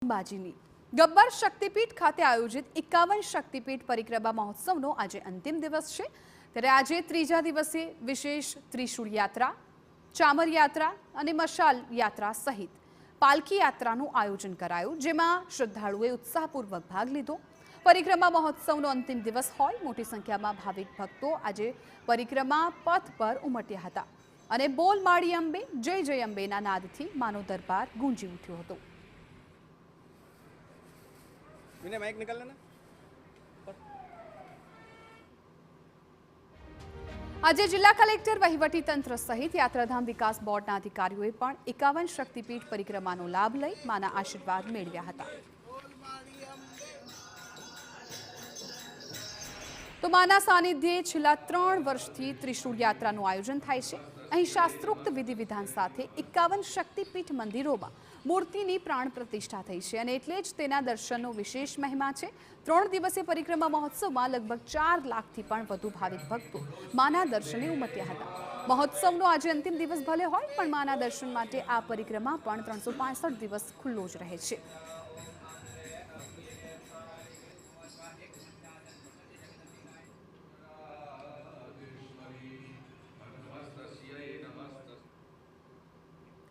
અંબાજીની ગબ્બર શક્તિપીઠ ખાતે આયોજિત 51 શક્તિપીઠ પરિક્રમા મહોત્સવનો આજે અંતિમ દિવસ છે। ત્યારે આજે ત્રીજા દિવસે વિશેષ ત્રિશૂળ યાત્રા, ચામર યાત્રા અને મશાલ યાત્રા સહિત પાલકી યાત્રાનું આયોજન કરાયું, જેમાં શ્રદ્ધાળુઓએ ઉત્સાહપૂર્વક ભાગ લીધો। પરિક્રમા મહોત્સવનો અંતિમ દિવસ હોય મોટી સંખ્યામાં ભાવિક ભક્તો આજે પરિક્રમા પથ પર ઉમટ્યા હતા અને બોલ માળી અંબે, જય જય અંબેના નાદથી માનો દરબાર ગુંજી ઉઠ્યો હતો। આજે જિલ્લા કલેક્ટર, વહીવટી તંત્ર સહિત યાત્રાધામ વિકાસ બોર્ડના અધિકારીઓએ પણ 51 શક્તિપીઠ પરિક્રમાનો લાભ લઈ માના આશીર્વાદ મેળવ્યા હતા। તો માના સાનિધ્યે છેલ્લા 3 વર્ષથી ત્રિશૂળ યાત્રાનું આયોજન થાય છે। અહીં શાસ્ત્રોક્ત વિધિ વિધાન સાથે 51 શક્તિપીઠ મંદિરોમાં મૂર્તિની પ્રાણ પ્રતિષ્ઠા થઈ છે અને એટલે જ તેના દર્શનનો વિશેષ મહિમા છે। 3 દિવસીય પરિક્રમા મહોત્સવમાં લગભગ 4 લાખથી પણ વધુ ભાવિક ભક્તો માના દર્શને ઉમટ્યા હતા। મહોત્સવનો આજે અંતિમ દિવસ ભલે હોય પણ માના દર્શન માટે આ પરિક્રમા પણ 365 દિવસ ખુલ્લો જ રહે છે।